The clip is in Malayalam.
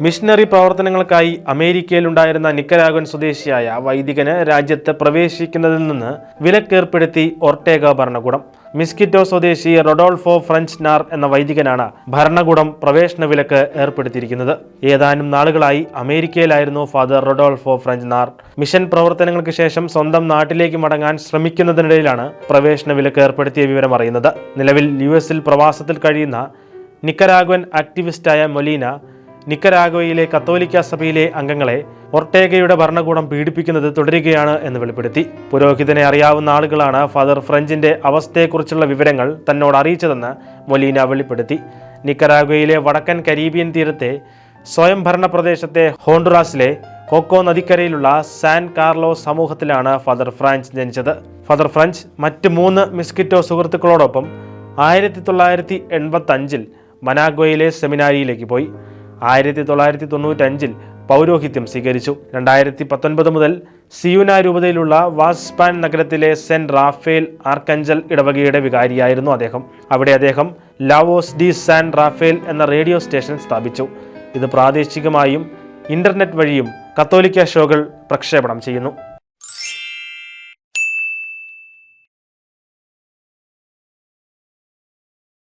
മിഷനറി പ്രവർത്തനങ്ങൾക്കായി അമേരിക്കയിലുണ്ടായിരുന്ന നിക്കരാഗ്വൻ സ്വദേശിയായ വൈദികന് രാജ്യത്ത് പ്രവേശിക്കുന്നതിൽ നിന്ന് വിലക്കേർപ്പെടുത്തി ഒർട്ടേഗ ഭരണകൂടം. മിസ്കിറ്റോ സ്വദേശി റൊഡോൾഫോ ഫ്രഞ്ച് നാർ എന്ന വൈദികനാണ് ഭരണകൂടം പ്രവേശന വിലക്ക് ഏർപ്പെടുത്തിയിരിക്കുന്നത്. ഏതാനും നാളുകളായി അമേരിക്കയിലായിരുന്നു ഫാദർ റൊഡോൾഫോ ഫ്രഞ്ച് നാർ. മിഷൻ പ്രവർത്തനങ്ങൾക്ക് ശേഷം സ്വന്തം നാട്ടിലേക്ക് മടങ്ങാൻ ശ്രമിക്കുന്നതിനിടയിലാണ് പ്രവേശന വിലക്ക് ഏർപ്പെടുത്തിയ വിവരം അറിയുന്നത്. നിലവിൽ യുഎസിൽ പ്രവാസത്തിൽ കഴിയുന്ന നിക്കരാഗ്വൻ ആക്ടിവിസ്റ്റായ മൊലീന നിക്കരാഗ്വയിലെ കത്തോലിക്ക സഭയിലെ അംഗങ്ങളെ ഒർട്ടേഗയുടെ ഭരണകൂടം പീഡിപ്പിക്കുന്നത് തുടരുകയാണ് എന്ന് വെളിപ്പെടുത്തി. പുരോഹിതനെ അറിയാവുന്ന ആളുകളാണ് ഫാദർ ഫ്രഞ്ചിന്റെ അവസ്ഥയെക്കുറിച്ചുള്ള വിവരങ്ങൾ തന്നോട് അറിയിച്ചതെന്ന് മൊലീന വെളിപ്പെടുത്തി. നിക്കരാഗ്വയിലെ വടക്കൻ കരീബിയൻ തീരത്തെ സ്വയംഭരണ പ്രദേശത്തെ ഹോണ്ടുറാസിലെ കോക്കോ നദിക്കരയിലുള്ള സാൻ കാർലോസ് സമൂഹത്തിലാണ് ഫാദർ ഫ്രാൻസ് ജനിച്ചത്. ഫാദർ ഫ്രഞ്ച് മറ്റ് 3 മിസ്കിറ്റോ സുഹൃത്തുക്കളോടൊപ്പം 1985 മനാഗ്വയിലെ സെമിനാരിയിലേക്ക് പോയി. 1995 പൗരോഹിത്യം സ്വീകരിച്ചു. 2019 മുതൽ സിയുന രൂപതയിലുള്ള വാസ്പാൻ നഗരത്തിലെ സെന്റ് റാഫേൽ ആർക്കഞ്ചൽ ഇടവകയുടെ വികാരിയായിരുന്നു അദ്ദേഹം. അവിടെ അദ്ദേഹം ലാവോസ് ഡി സാൻ റാഫേൽ എന്ന റേഡിയോ സ്റ്റേഷൻ സ്ഥാപിച്ചു. ഇത് പ്രാദേശികമായും ഇന്റർനെറ്റ് വഴിയും കത്തോലിക്ക ഷോകൾ പ്രക്ഷേപണം ചെയ്യുന്നു.